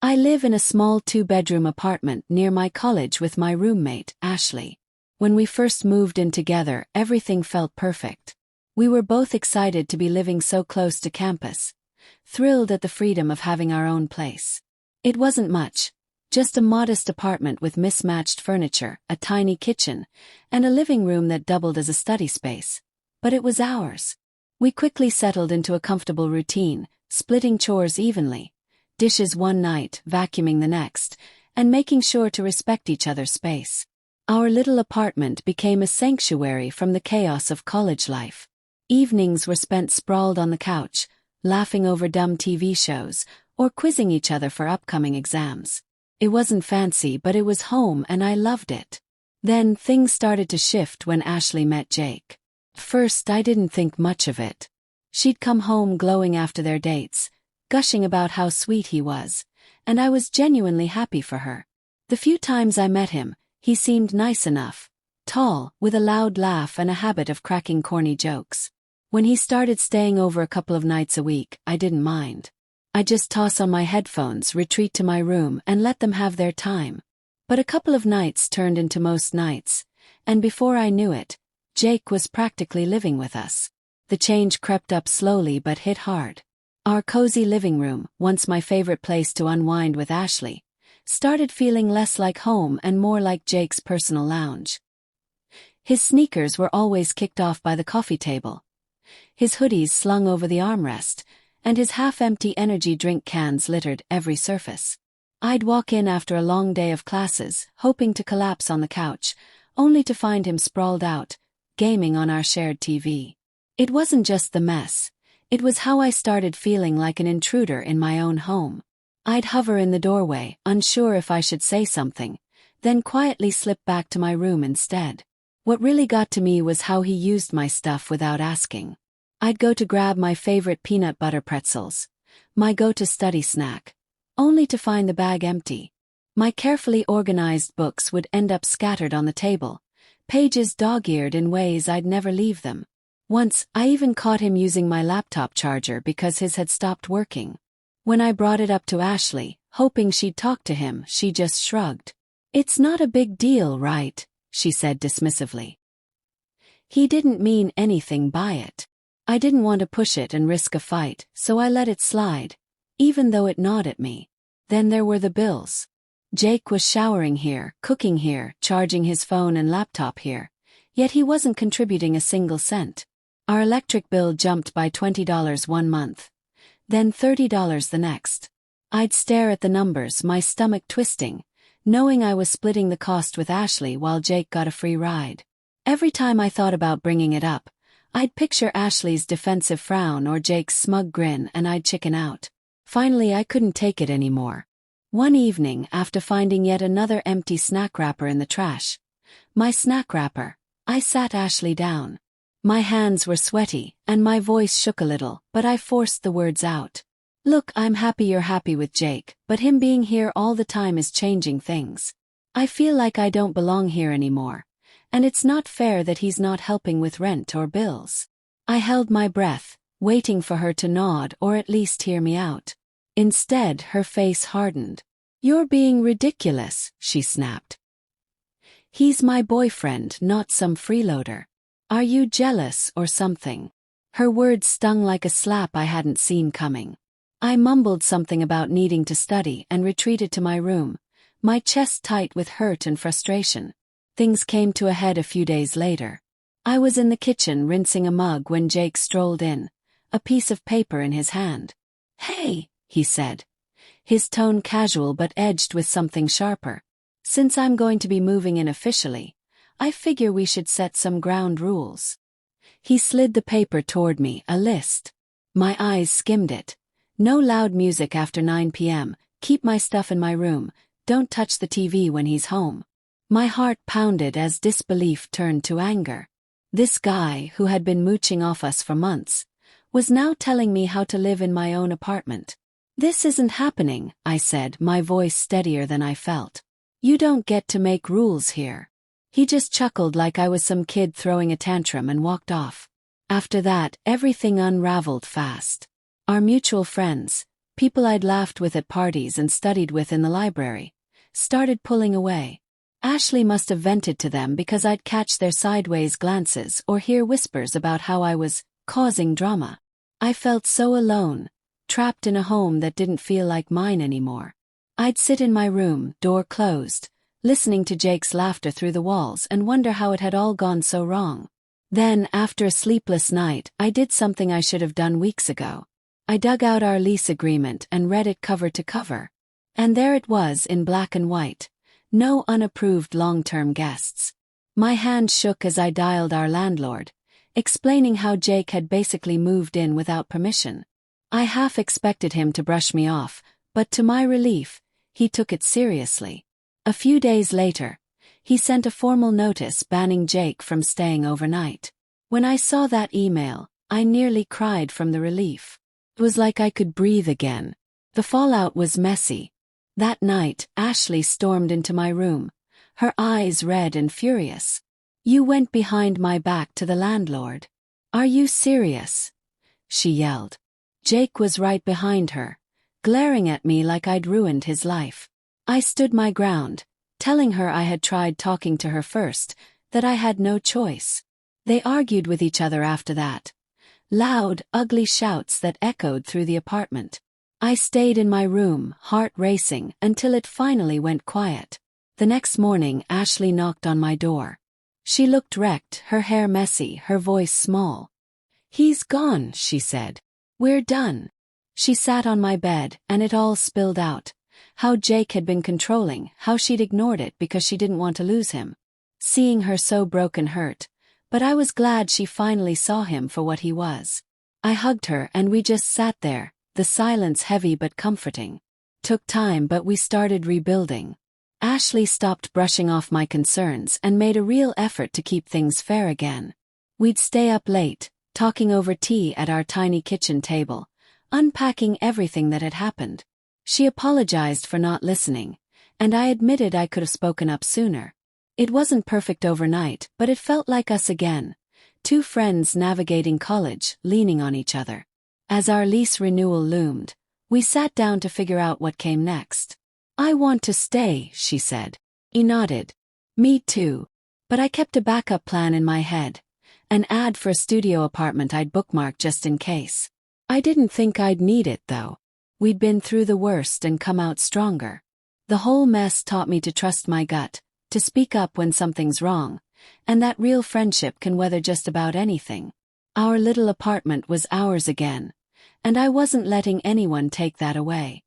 I live in a small 2-bedroom apartment near my college with my roommate, Ashley. When we first moved in together, everything felt perfect. We were both excited to be living so close to campus, thrilled at the freedom of having our own place. It wasn't much, just a modest apartment with mismatched furniture, a tiny kitchen, and a living room that doubled as a study space. But it was ours. We quickly settled into a comfortable routine, splitting chores evenly, dishes one night, vacuuming the next, and making sure to respect each other's space. Our little apartment became a sanctuary from the chaos of college life. Evenings were spent sprawled on the couch, laughing over dumb TV shows, or quizzing each other for upcoming exams. It wasn't fancy, but it was home and I loved it. Then things started to shift when Ashley met Jake. First, I didn't think much of it. She'd come home glowing after their dates, gushing about how sweet he was, and I was genuinely happy for her. The few times I met him, he seemed nice enough, tall, with a loud laugh and a habit of cracking corny jokes. When he started staying over a couple of nights a week, I didn't mind. I'd just toss on my headphones, retreat to my room, and let them have their time. But a couple of nights turned into most nights, and before I knew it, Jake was practically living with us. The change crept up slowly but hit hard. Our cozy living room, once my favorite place to unwind with Ashley, started feeling less like home and more like Jake's personal lounge. His sneakers were always kicked off by the coffee table, his hoodies slung over the armrest, and his half-empty energy drink cans littered every surface. I'd walk in after a long day of classes, hoping to collapse on the couch, only to find him sprawled out, gaming on our shared TV. It wasn't just the mess, it was how I started feeling like an intruder in my own home. I'd hover in the doorway, unsure if I should say something, then quietly slip back to my room instead. What really got to me was how he used my stuff without asking. I'd go to grab my favorite peanut butter pretzels, my go-to study snack, only to find the bag empty. My carefully organized books would end up scattered on the table, pages dog-eared in ways I'd never leave them. Once, I even caught him using my laptop charger because his had stopped working. When I brought it up to Ashley, hoping she'd talk to him, she just shrugged. "It's not a big deal, right?" she said dismissively. He didn't mean anything by it. I didn't want to push it and risk a fight, so I let it slide, even though it gnawed at me. Then there were the bills. Jake was showering here, cooking here, charging his phone and laptop here, yet he wasn't contributing a single cent. Our electric bill jumped by $20 one month, then $30 the next. I'd stare at the numbers, my stomach twisting, knowing I was splitting the cost with Ashley while Jake got a free ride. Every time I thought about bringing it up, I'd picture Ashley's defensive frown or Jake's smug grin and I'd chicken out. Finally, I couldn't take it anymore. One evening, after finding yet another empty snack wrapper in the trash, my snack wrapper, I sat Ashley down. My hands were sweaty, and my voice shook a little, but I forced the words out. "Look, I'm happy you're happy with Jake, but him being here all the time is changing things. I feel like I don't belong here anymore, and it's not fair that he's not helping with rent or bills." I held my breath, waiting for her to nod or at least hear me out. Instead, her face hardened. "You're being ridiculous," she snapped. "He's my boyfriend, not some freeloader. Are you jealous or something?" Her words stung like a slap I hadn't seen coming. I mumbled something about needing to study and retreated to my room, my chest tight with hurt and frustration. Things came to a head a few days later. I was in the kitchen rinsing a mug when Jake strolled in, a piece of paper in his hand. "Hey," he said, his tone casual but edged with something sharper. "Since I'm going to be moving in officially, I figure we should set some ground rules." He slid the paper toward me, a list. My eyes skimmed it. "No loud music after 9 p.m., keep my stuff in my room, don't touch the TV when he's home." My heart pounded as disbelief turned to anger. This guy, who had been mooching off us for months, was now telling me how to live in my own apartment. "This isn't happening," I said, my voice steadier than I felt. "You don't get to make rules here." He just chuckled like I was some kid throwing a tantrum and walked off. After that, everything unraveled fast. Our mutual friends, People I'd laughed with at parties and studied with in the library started pulling away. Ashley must have vented to them because I'd catch their sideways glances or hear whispers about how I was causing drama. I felt so alone, trapped in a home that didn't feel like mine anymore. I'd sit in my room, door closed, listening to Jake's laughter through the walls and wonder how it had all gone so wrong. Then, after a sleepless night, I did something I should have done weeks ago. I dug out our lease agreement and read it cover to cover. And there it was in black and white. No unapproved long-term guests. My hand shook as I dialed our landlord, explaining how Jake had basically moved in without permission. I half expected him to brush me off, but to my relief, he took it seriously. A few days later, he sent a formal notice banning Jake from staying overnight. When I saw that email, I nearly cried from the relief. It was like I could breathe again. The fallout was messy. That night, Ashley stormed into my room, her eyes red and furious. "You went behind my back to the landlord. Are you serious?" she yelled. Jake was right behind her, glaring at me like I'd ruined his life. I stood my ground, telling her I had tried talking to her first, that I had no choice. They argued with each other after that. Loud, ugly shouts that echoed through the apartment. I stayed in my room, heart racing, until it finally went quiet. The next morning, Ashley knocked on my door. She looked wrecked, her hair messy, her voice small. "He's gone," she said. "We're done." She sat on my bed, and it all spilled out. How Jake had been controlling, how she'd ignored it because she didn't want to lose him. Seeing her so broken hurt, but I was glad she finally saw him for what he was. I hugged her and we just sat there, the silence heavy but comforting. Took time, but we started rebuilding. Ashley stopped brushing off my concerns and made a real effort to keep things fair again. We'd stay up late, talking over tea at our tiny kitchen table, unpacking everything that had happened. She apologized for not listening, and I admitted I could have spoken up sooner. It wasn't perfect overnight, but it felt like us again. Two friends navigating college, leaning on each other. As our lease renewal loomed, we sat down to figure out what came next. "I want to stay," she said. He nodded. "Me too." But I kept a backup plan in my head. An ad for a studio apartment I'd bookmarked just in case. I didn't think I'd need it though. We'd been through the worst and come out stronger. The whole mess taught me to trust my gut, to speak up when something's wrong, and that real friendship can weather just about anything. Our little apartment was ours again, and I wasn't letting anyone take that away.